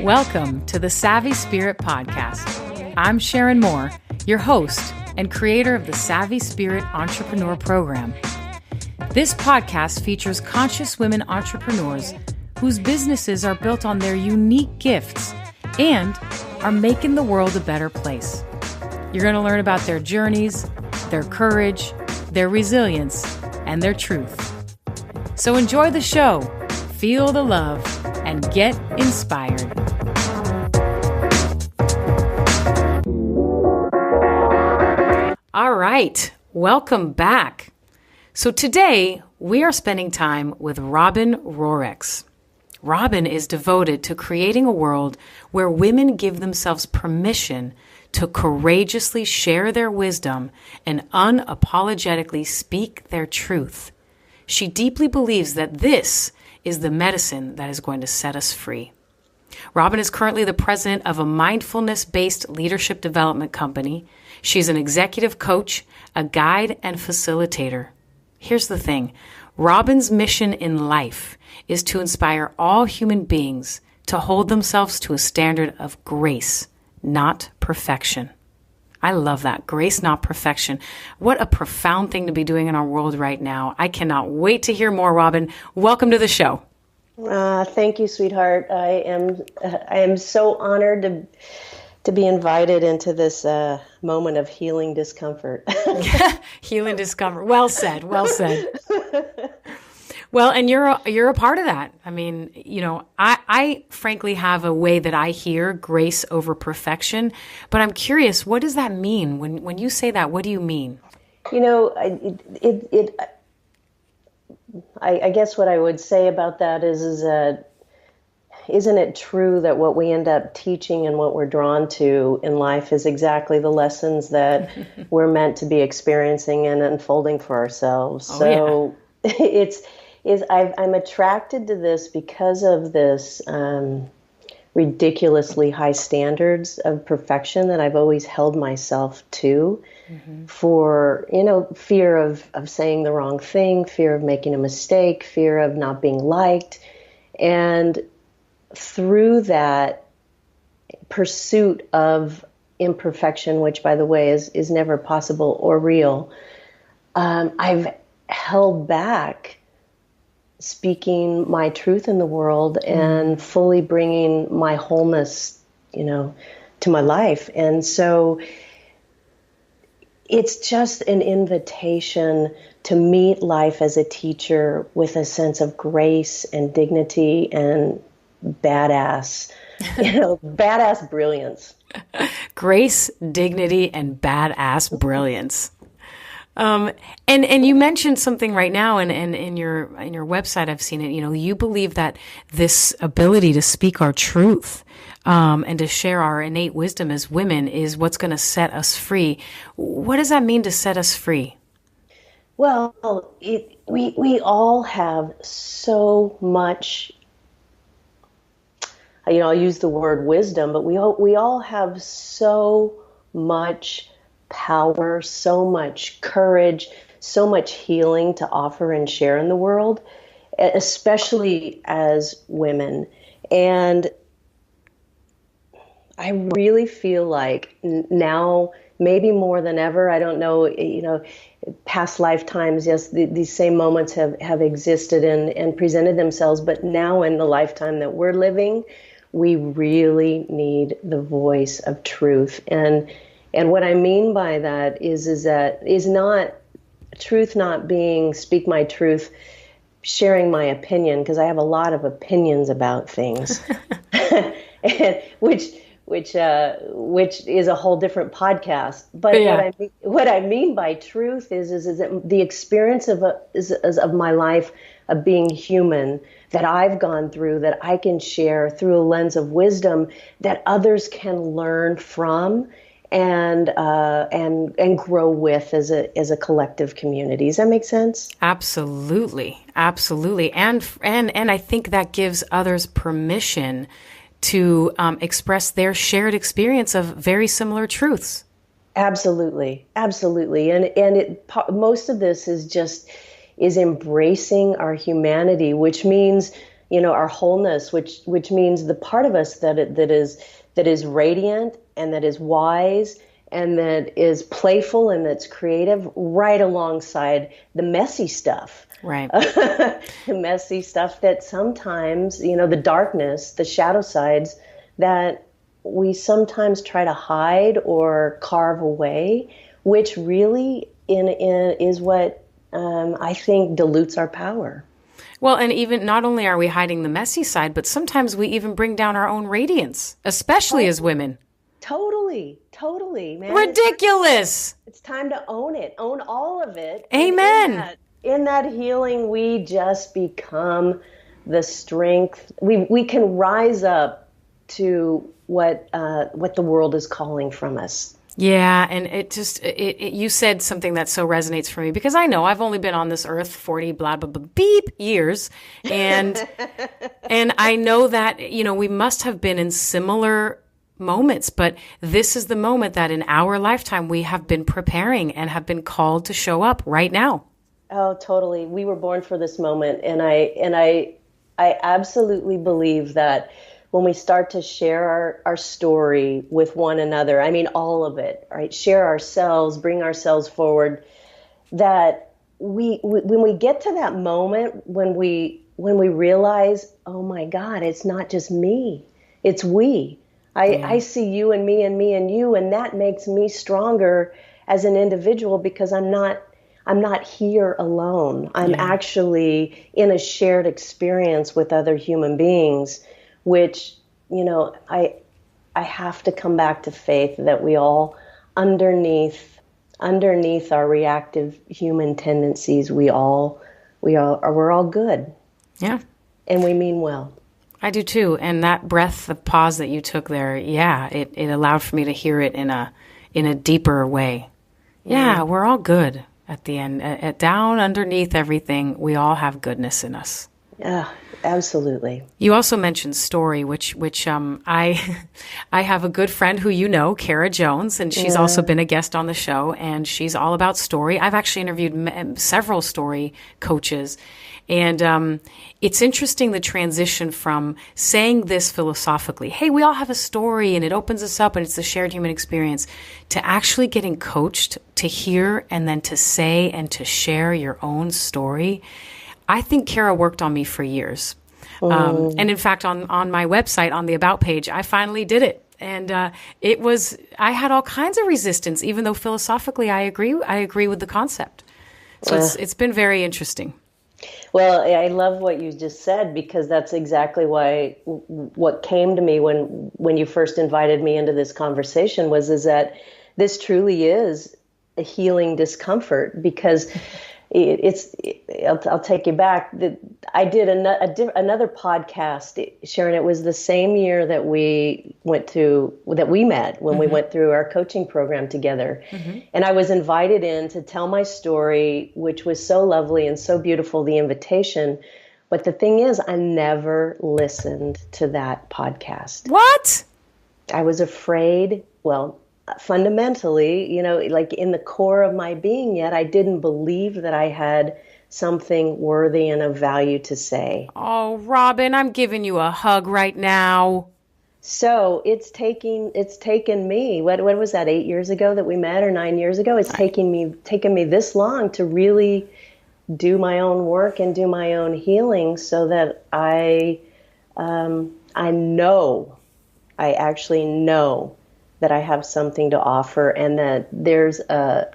Welcome to the Savvy Spirit Podcast. I'm Sharon Moore, your host and creator of the Savvy Spirit Entrepreneur Program. This podcast features conscious women entrepreneurs whose businesses are built on their unique gifts and are making the world a better place. You're going to learn about their journeys, their courage, their resilience, and their truth. So enjoy the show, feel the love, and get inspired. All right, welcome back. So today we are spending time with Robin Rorex. Robin is devoted to creating a world where women give themselves permission to courageously share their wisdom and unapologetically speak their truth. She deeply believes that this is the medicine that is going to set us free. Robin is currently the president of a mindfulness-based leadership development company. She's an executive coach, a guide, and facilitator. Here's the thing. Robin's mission in life is to inspire all human beings to hold themselves to a standard of grace, not perfection. I love that. Grace, not perfection. What a profound thing to be doing in our world right now. I cannot wait to hear more, Robin. Welcome to the show. Thank you, sweetheart. I am so honored to be invited into this moment of healing discomfort. Healing discomfort. Well said. Well said. Well, and you're a part of that. I mean, you know, I frankly have a way that I hear grace over perfection, but I'm curious, what does that mean? When you say that, what do you mean? You know, I guess what I would say about that is that isn't it true that what we end up teaching and what we're drawn to in life is exactly the lessons that we're meant to be experiencing and unfolding for ourselves? I'm attracted to this because of this ridiculously high standards of perfection that I've always held myself to. For, fear of saying the wrong thing, fear of making a mistake, fear of not being liked. And through that pursuit of imperfection, which, by the way, is never possible or real, I've held back speaking my truth in the world and fully bringing my wholeness, to my life. And so it's just an invitation to meet life as a teacher with a sense of grace and dignity and badass brilliance. Grace, dignity, and badass brilliance. And you mentioned something right now, and in your website, I've seen it. You believe that this ability to speak our truth, and to share our innate wisdom as women is what's going to set us free. What does that mean to set us free? Well, we all have so much. I'll use the word wisdom, but we all have so much power, so much courage, so much healing to offer and share in the world, especially as women. And I really feel like now, maybe more than ever, I don't know, past lifetimes, yes, these same moments have existed and presented themselves, but now in the lifetime that we're living, we really need the voice of truth. And what I mean by that is not truth, not being speak my truth, sharing my opinion, because I have a lot of opinions about things, which is a whole different podcast. But yeah. What I mean by truth is that the experience of my life of being human that I've gone through, that I can share through a lens of wisdom that others can learn from and grow with as a collective community. Does that make sense? Absolutely, and I think that gives others permission to express their shared experience of very similar truths. Absolutely, and most of this is embracing our humanity, which means our wholeness, which means the part of us that is radiant and that is wise and that is playful and that's creative, right alongside the messy stuff. Right. The messy stuff that sometimes, the darkness, the shadow sides that we sometimes try to hide or carve away, which really is what I think dilutes our power. Well, and even not only are we hiding the messy side, but sometimes we even bring down our own radiance, especially as women. Totally, man. Ridiculous. It's time to own it, own all of it. Amen. In that healing, we just become the strength. We can rise up to what the world is calling from us. Yeah, and you said something that so resonates for me, because I know I've only been on this earth 40 blah blah blah beep years, and I know that we must have been in similar moments, but this is the moment that in our lifetime we have been preparing and have been called to show up right now. Oh, totally. We were born for this moment, and I absolutely believe that when we start to share our story with one another, I mean, all of it, right? Share ourselves, bring ourselves forward, that when we get to that moment, when we realize, oh my God, it's not just me, it's we. I see you and me and me and you, and that makes me stronger as an individual, because I'm not here alone. I'm actually in a shared experience with other human beings, which, I have to come back to faith that we all, underneath our reactive human tendencies, we're all good. Yeah. And we mean well. I do too. And that breath of pause that you took there, it allowed for me to hear it in a deeper way. Yeah, we're all good at the end. Down underneath everything, we all have goodness in us. Yeah, absolutely. You also mentioned story, which I have a good friend who Kara Jones, and she's also been a guest on the show, and she's all about story. I've actually interviewed several story coaches, and it's interesting the transition from saying this philosophically, hey, we all have a story and it opens us up and it's the shared human experience, to actually getting coached to hear and then to say and to share your own story. I think Kara worked on me for years. And in fact, on my website, on the About page, I finally did it. And I had all kinds of resistance, even though philosophically I agree with the concept. So it's been very interesting. Well, I love what you just said, because that's exactly what came to me when you first invited me into this conversation is that this truly is a healing discomfort, because I'll take you back. I did another podcast, Sharon. It was the same year that we met when we went through our coaching program together. And I was invited in to tell my story, which was so lovely and so beautiful, the invitation. But the thing is, I never listened to that podcast. What? I was afraid. Well, fundamentally, like in the core of my being, yet I didn't believe that I had something worthy and of value to say. Oh, Robin, I'm giving you a hug right now. So it's taken me, what was that, 8 years ago that we met, or 9 years ago? It's taken me this long to really do my own work and do my own healing, so that I actually know that I have something to offer, and that there's a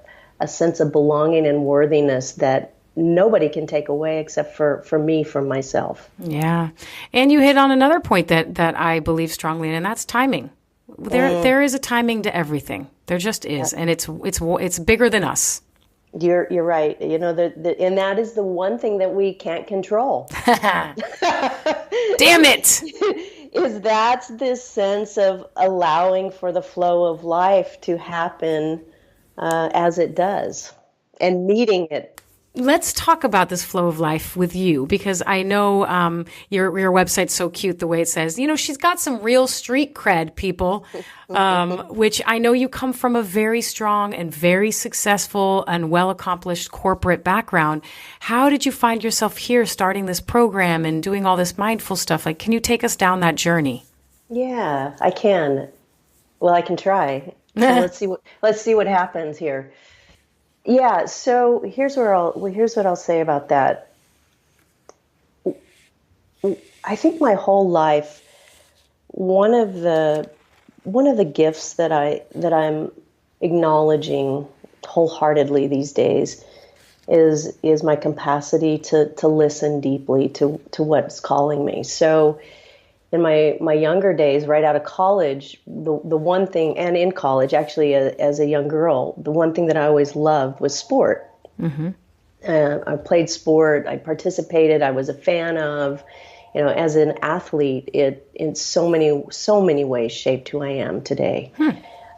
sense of belonging and worthiness that nobody can take away except for me, from myself. Yeah. And you hit on another point that I believe strongly in, and that's timing. There is a timing to everything. There just is. And it's bigger than us. You're right. And that is the one thing that we can't control. Damn it. Is that's this sense of allowing for the flow of life to happen as it does, and meeting it let's talk about this flow of life with you, because I know your website's so cute the way it says, she's got some real street cred, people, which I know you come from a very strong and very successful and well-accomplished corporate background. How did you find yourself here starting this program and doing all this mindful stuff? Like, can you take us down that journey? Yeah, I can. Well, I can try. So let's see what happens here. Yeah, so here's what I'll say about that. I think my whole life, one of the gifts that I'm acknowledging wholeheartedly these days is my capacity to listen deeply to what's calling me. So in my younger days, right out of college, the one thing, and in college, actually, as a young girl, the one thing that I always loved was sport. Mm-hmm. I played sport. I participated. I was a fan of, as an athlete, it in so many ways shaped who I am today.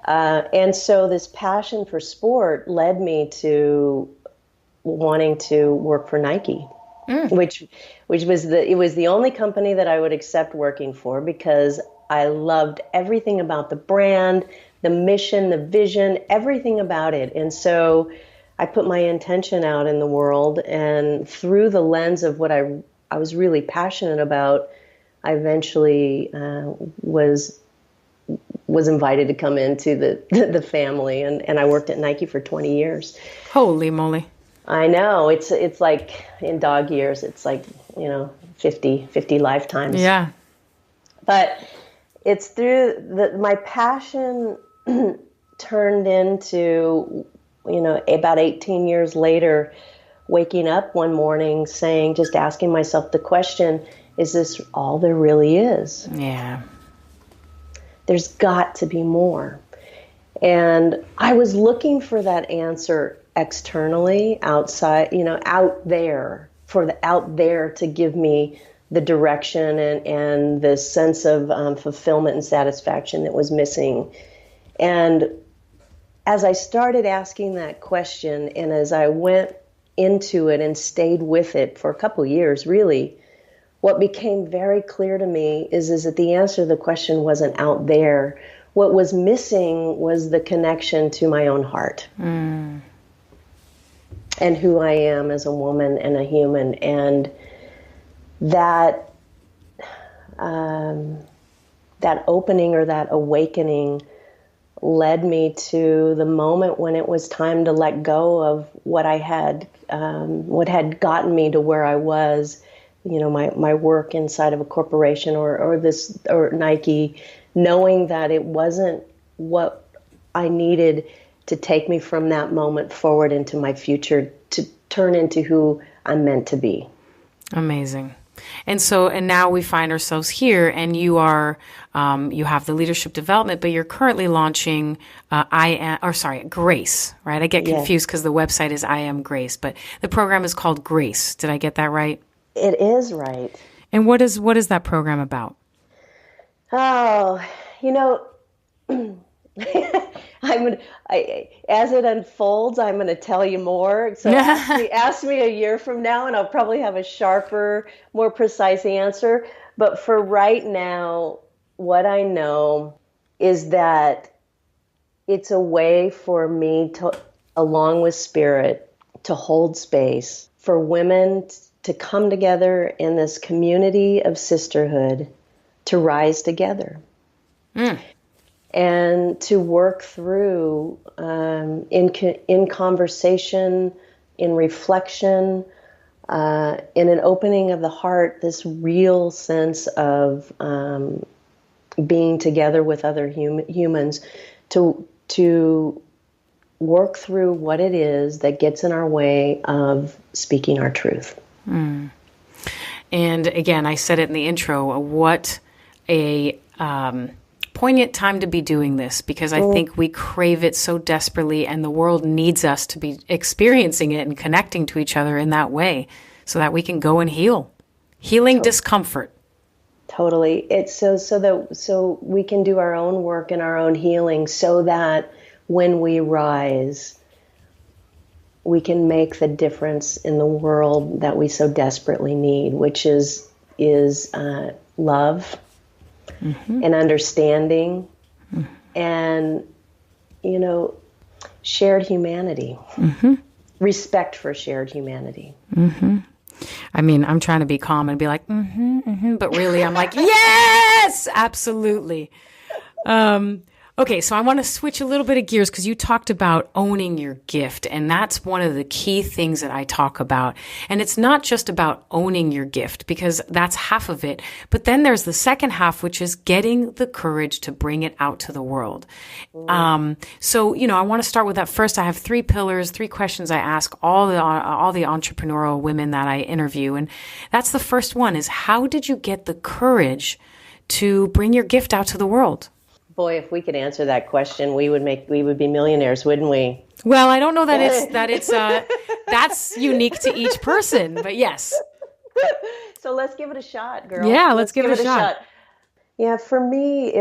And so this passion for sport led me to wanting to work for Nike. Which was the only company that I would accept working for, because I loved everything about the brand, the mission, the vision, everything about it. And so I put my intention out in the world, and through the lens of what I was really passionate about, I eventually was invited to come into the family, and I worked at Nike for 20 years. Holy moly. I know, it's like in dog years, it's like, 50 lifetimes. Yeah. But it's through my passion turned into, about 18 years later, waking up one morning just asking myself the question, is this all there really is? Yeah. There's got to be more. And I was looking for that answer externally, outside, out there, out there to give me the direction and the sense of fulfillment and satisfaction that was missing. And as I started asking that question, and as I went into it and stayed with it for a couple of years, really, what became very clear to me is that the answer to the question wasn't out there. What was missing was the connection to my own heart. And who I am as a woman and a human, and that opening or that awakening led me to the moment when it was time to let go of what had gotten me to where I was, my work inside of a corporation or Nike, knowing that it wasn't what I needed to take me from that moment forward into my future, to turn into who I'm meant to be. Amazing. And now we find ourselves here, and you are, you have the leadership development, but you're currently launching, Grace, right? I get confused because the website is I Am Grace, but the program is called Grace. Did I get that right? It is right. And what is that program about? Oh, as it unfolds, I'm going to tell you more. So ask me a year from now, and I'll probably have a sharper, more precise answer. But for right now, what I know is that it's a way for me to, along with Spirit, to hold space for women to come together in this community of sisterhood, to rise together. And to work through in conversation, in reflection, in an opening of the heart, this real sense of being together with other humans, to work through what it is that gets in our way of speaking our truth. And again, I said it in the intro, what a poignant time to be doing this, because I think we crave it so desperately, and the world needs us to be experiencing it and connecting to each other in that way so that we can go and healing discomfort. Totally. It's so we can do our own work and our own healing, so that when we rise, we can make the difference in the world that we so desperately need, which is love and understanding and, shared humanity, respect for shared humanity. I mean, I'm trying to be calm and be like, but really I'm like, yes, absolutely. Okay, so I want to switch a little bit of gears because you talked about owning your gift, and that's one of the key things that I talk about. And it's not just about owning your gift, because that's half of it, but then there's the second half, which is getting the courage to bring it out to the world. So, I want to start with that first. I have 3 pillars, 3 questions I ask all the entrepreneurial women that I interview, and that's the first one: is how did you get the courage to bring your gift out to the world? Boy, if we could answer that question, we would be millionaires, wouldn't we? Well, I don't know that it's that's unique to each person, but yes. So let's give it a shot, girl. Yeah, let's give it a shot. Yeah, for me,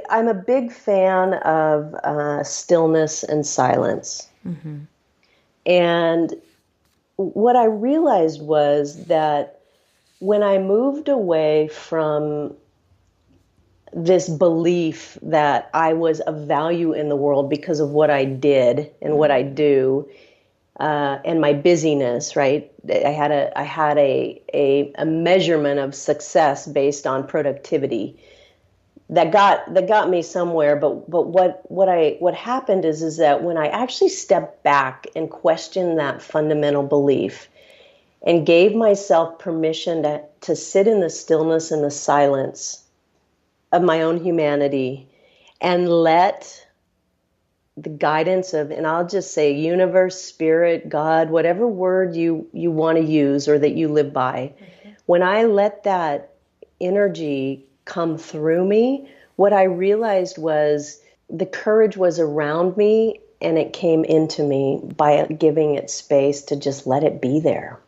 I'm a big fan of stillness and silence. And what I realized was that when I moved away from this belief that I was of value in the world because of what I did and what I do, and my busyness, right? I had a measurement of success based on productivity that got me somewhere. But what happened is that when I actually stepped back and questioned that fundamental belief and gave myself permission to sit in the stillness and the silence of my own humanity and let the guidance of, and I'll just say universe, spirit, God, whatever word you want to use or that you live by, when I let that energy come through me, what I realized was the courage was around me and it came into me by giving it space to just let it be there.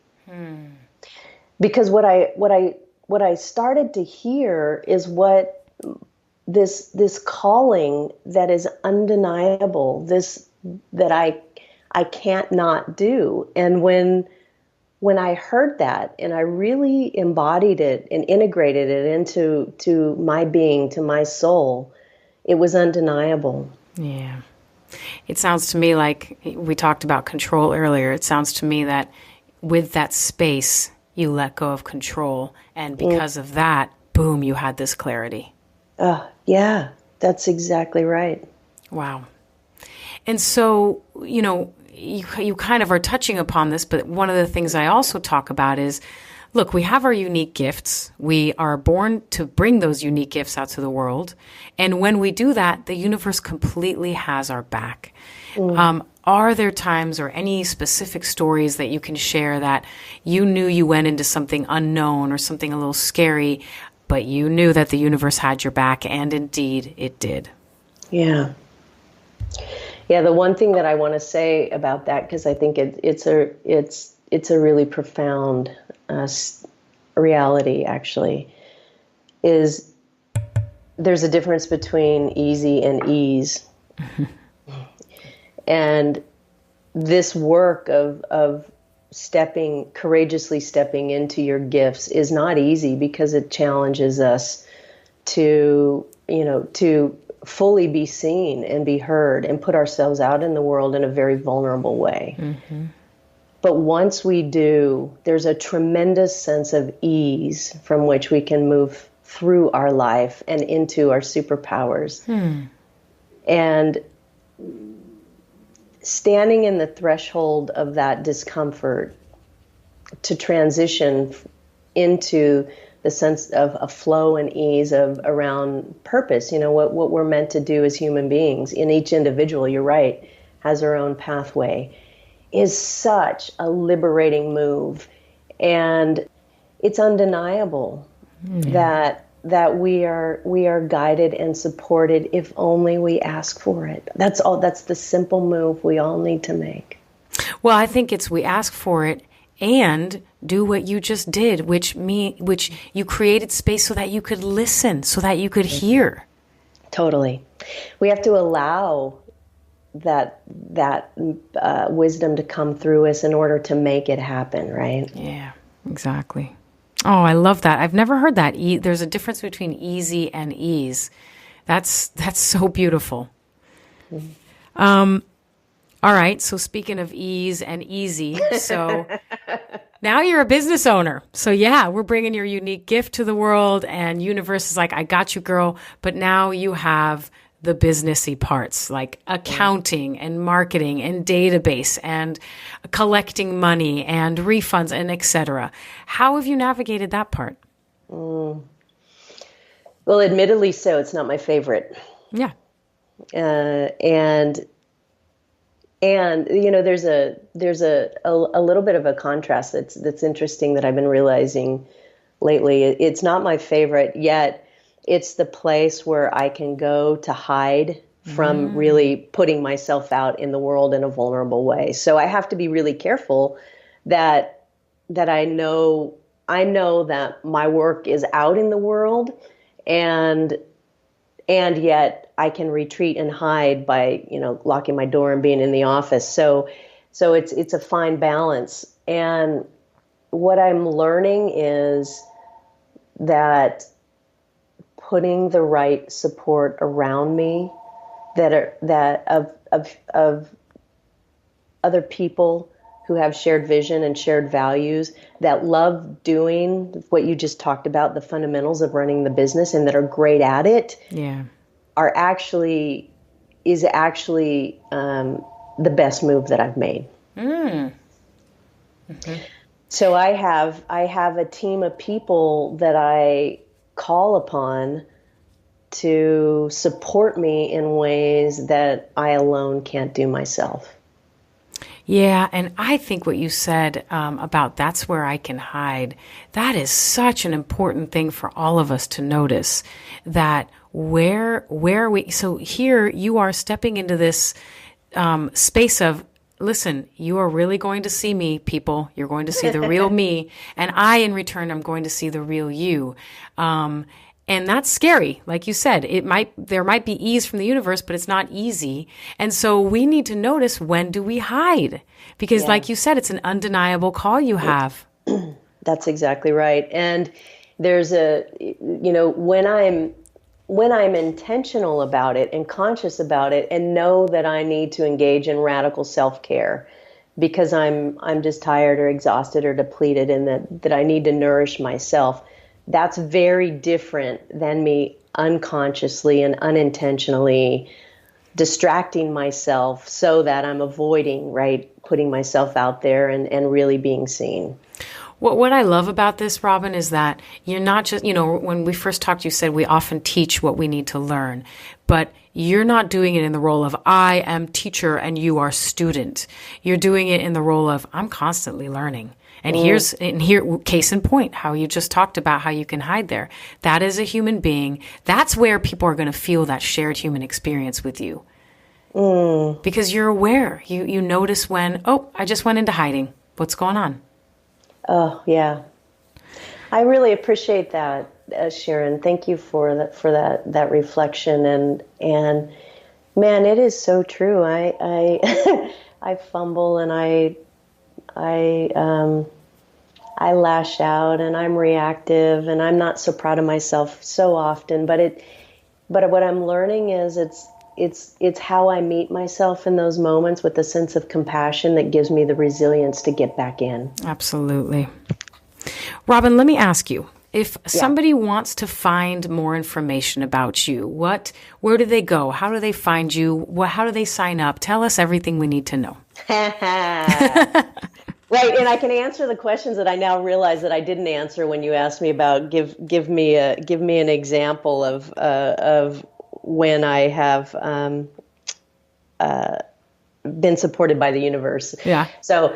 Because what I started to hear is what this calling that is undeniable, this that I can't not do. And when I heard that and I really embodied it and integrated it into my being, to my soul, it was undeniable. Yeah. It sounds to me like we talked about control earlier. It sounds to me that with that space, you let go of control. And because of that, boom, you had this clarity. Yeah, that's exactly right. Wow. And so, you kind of are touching upon this, but one of the things I also talk about is, look, we have our unique gifts. We are born to bring those unique gifts out to the world. And when we do that, the universe completely has our back. Are there times or any specific stories that you can share that you knew you went into something unknown or something a little scary, but you knew that the universe had your back, and indeed it did? Yeah. Yeah, the one thing that I want to say about that, because I think it's a really profound reality, actually, is there's a difference between easy and ease. And this work of courageously stepping into your gifts is not easy, because it challenges us to fully be seen and be heard and put ourselves out in the world in a very vulnerable way. But once we do, there's a tremendous sense of ease from which we can move through our life and into our superpowers. And standing in the threshold of that discomfort to transition into the sense of a flow and ease around purpose, what we're meant to do as human beings, in each individual, you're right, has their own pathway, is such a liberating move. And it's undeniable that we are guided and supported if only we ask for it. That's all. That's the simple move we all need to make. Well, I think we ask for it and do what you just did, which you created space so that you could listen, so that you could hear. Totally. We have to allow wisdom to come through us in order to make it happen, right? Yeah, exactly. Oh, I love that. I've never heard that. There's a difference between easy and ease. That's so beautiful. All right. So speaking of ease and easy, so now you're a business owner. So yeah, we're bringing your unique gift to the world, and universe is like, I got you, girl. But now you have the businessy parts like accounting and marketing and database and collecting money and refunds and etc. How have you navigated that part? Well, admittedly, so it's not my favorite. Yeah. And there's a little bit of a contrast that's interesting that I've been realizing lately. It's not my favorite, yet it's the place where I can go to hide from really putting myself out in the world in a vulnerable way. So I have to be really careful that I know that my work is out in the world, and yet I can retreat and hide by, locking my door and being in the office. So it's a fine balance. And what I'm learning is that putting the right support around me of other people who have shared vision and shared values, that love doing what you just talked about, the fundamentals of running the business, and that are great at it. Yeah. is actually the best move that I've made. Mm-hmm. So I have a team of people that I call upon to support me in ways that I alone can't do myself. Yeah, and I think what you said about that's where I can hide, that is such an important thing for all of us to notice, that where we, so here you are stepping into this space of, listen, you are really going to see me, people. You're going to see the real me, and I, in return, am going to see the real you. And that's scary. Like you said, there might be ease from the universe, but it's not easy. And so we need to notice, when do we hide? Because like you said, it's an undeniable call you have. That's exactly right. And there's when I'm intentional about it and conscious about it, and know that I need to engage in radical self-care because I'm just tired or exhausted or depleted, and that I need to nourish myself. That's very different than me unconsciously and unintentionally distracting myself so that I'm avoiding, putting myself out there and really being seen. What I love about this, Robin, is that you're not just, when we first talked, you said we often teach what we need to learn, but you're not doing it in the role of I am teacher and you are student. You're doing it in the role of I'm constantly learning. And here, case in point, how you just talked about how you can hide there. That is a human being. That's where people are going to feel that shared human experience with you. Because you're aware. You notice when, I just went into hiding. What's going on? Oh, yeah. I really appreciate that, Sharon. Thank you for that reflection. And man, it is so true. I I fumble and I lash out and I'm reactive and I'm not so proud of myself so often, but what I'm learning is it's how I meet myself in those moments with a sense of compassion that gives me the resilience to get back in. Absolutely. Robin, let me ask you, if somebody wants to find more information about you, where do they go? How do they find you? How do they sign up? Tell us everything we need to know. Right, and I can answer the questions that I now realize that I didn't answer when you asked me about give me an example of when I have been supported by the universe. Yeah. So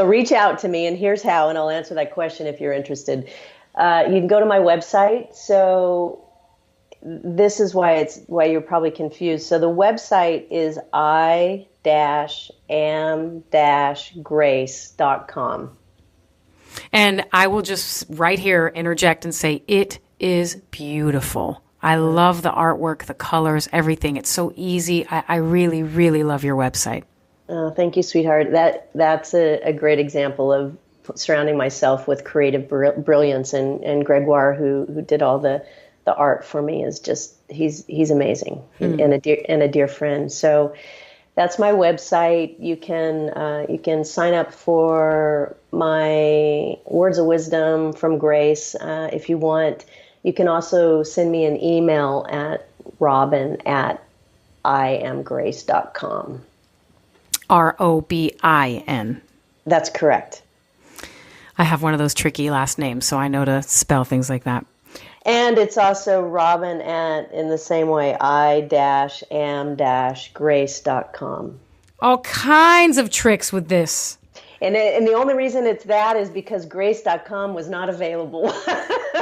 reach out to me, and here's how, and I'll answer that question if you're interested. You can go to my website. So this is why you're probably confused. So the website is i-am-grace.com. And I will just right here interject and say it is beautiful. I love the artwork, the colors, everything. It's so easy. I really, really love your website. Oh, thank you, sweetheart. That's a great example of surrounding myself with creative brilliance, and Gregoire, who did all the art for me, is just he's amazing and a dear friend. So that's my website. You can sign up for my Words of Wisdom from Grace if you want. You can also send me an email at robin@iamgrace.com. ROBIN. That's correct. I have one of those tricky last names, so I know to spell things like that. And it's also Robin in the same way, I-am-grace.com. All kinds of tricks with this. And the only reason it's that is because grace.com was not available.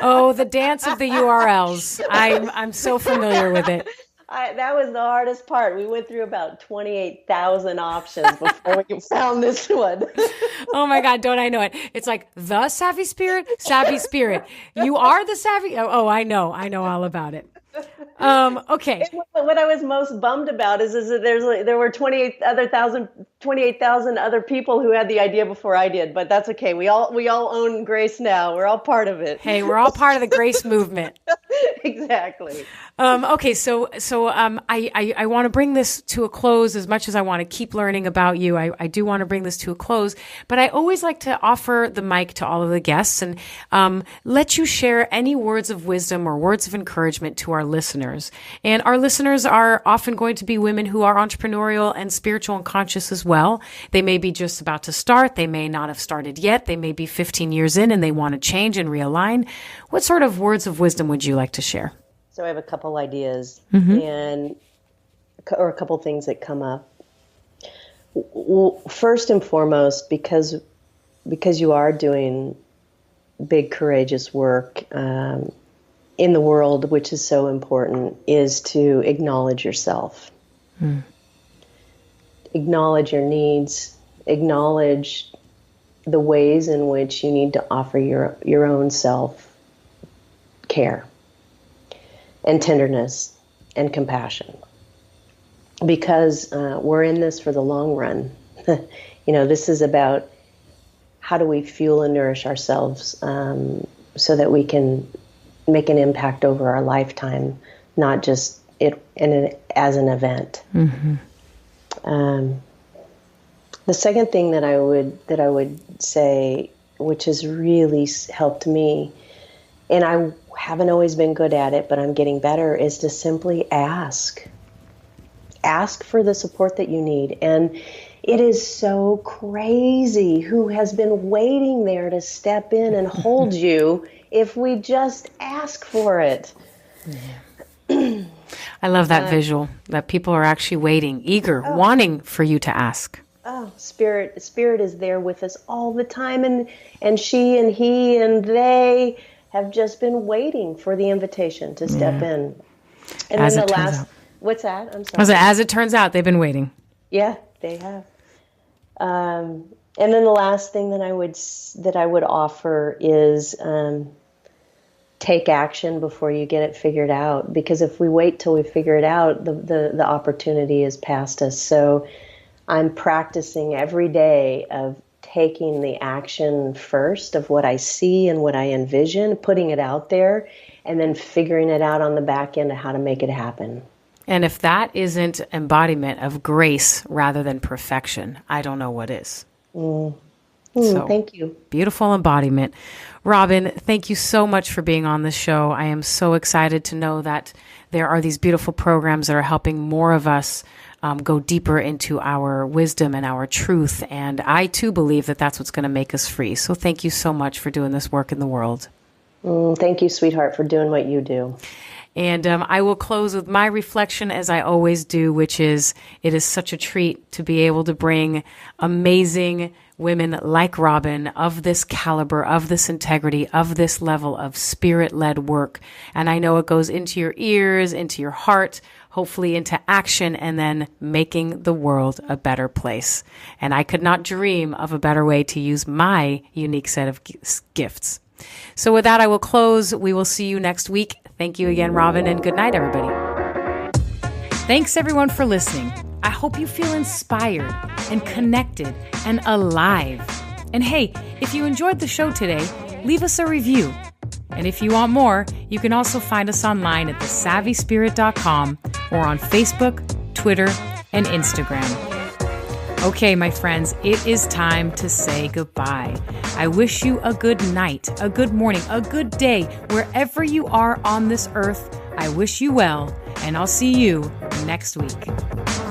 Oh, the dance of the URLs. I'm so familiar with it. That was the hardest part. We went through about 28,000 options before we found this one. Oh my God, don't I know it? It's like the savvy spirit. You are the savvy. Oh, I know all about it. Okay. What I was most bummed about is that there were 28,000 other people who had the idea before I did, but that's okay. We all own Grace now. We're all part of it. Hey, we're all part of the Grace movement. Exactly. Okay, so I want to bring this to a close. As much as I want to keep learning about you, I do want to bring this to a close. But I always like to offer the mic to all of the guests and let you share any words of wisdom or words of encouragement to our listeners. And our listeners are often going to be women who are entrepreneurial and spiritual and conscious as well. They may be just about to start. They may not have started yet. They may be 15 years in and they want to change and realign. What sort of words of wisdom would you like to share? So I have a couple ideas or a couple things that come up. First and foremost, because you are doing big, courageous work in the world, which is so important, is to acknowledge yourself. Acknowledge your needs. Acknowledge the ways in which you need to offer your own self care and tenderness and compassion. Because we're in this for the long run. This is about how do we fuel and nourish ourselves so that we can make an impact over our lifetime, not just as an event. The second thing that I would say, which has really helped me, and I haven't always been good at it, but I'm getting better, is to simply ask. Ask for the support that you need. And it is so crazy who has been waiting there to step in and hold you if we just ask for it. I love that visual, that people are actually waiting, eager, wanting for you to ask. Oh, Spirit is there with us all the time. And she and he and they have just been waiting for the invitation to step in. And As then it turns out. What's that? I'm sorry. As it turns out, they've been waiting. Yeah, they have. And then the last thing that I would offer is take action before you get it figured out. Because if we wait till we figure it out, the opportunity is past us. So I'm practicing every day of taking the action first of what I see and what I envision, putting it out there, and then figuring it out on the back end of how to make it happen. And if that isn't embodiment of grace rather than perfection, I don't know what is. So, thank you. Beautiful embodiment. Robin, thank you so much for being on the show. I am so excited to know that there are these beautiful programs that are helping more of us go deeper into our wisdom and our truth. And I too believe that that's what's going to make us free. So thank you so much for doing this work in the world. Thank you, sweetheart, for doing what you do. And I will close with my reflection, as I always do, which is it is such a treat to be able to bring amazing women like Robin of this caliber, of this integrity, of this level of spirit-led work. And I know it goes into your ears, into your heart, hopefully into action, and then making the world a better place. And I could not dream of a better way to use my unique set of gifts. So with that, I will close. We will see you next week. Thank you again, Robin, and good night, everybody. Thanks, everyone, for listening. I hope you feel inspired and connected and alive. And hey, if you enjoyed the show today, leave us a review. And if you want more, you can also find us online at thesavvyspirit.com or on Facebook, Twitter, and Instagram. Okay, my friends, it is time to say goodbye. I wish you a good night, a good morning, a good day, wherever you are on this earth. I wish you well, and I'll see you next week.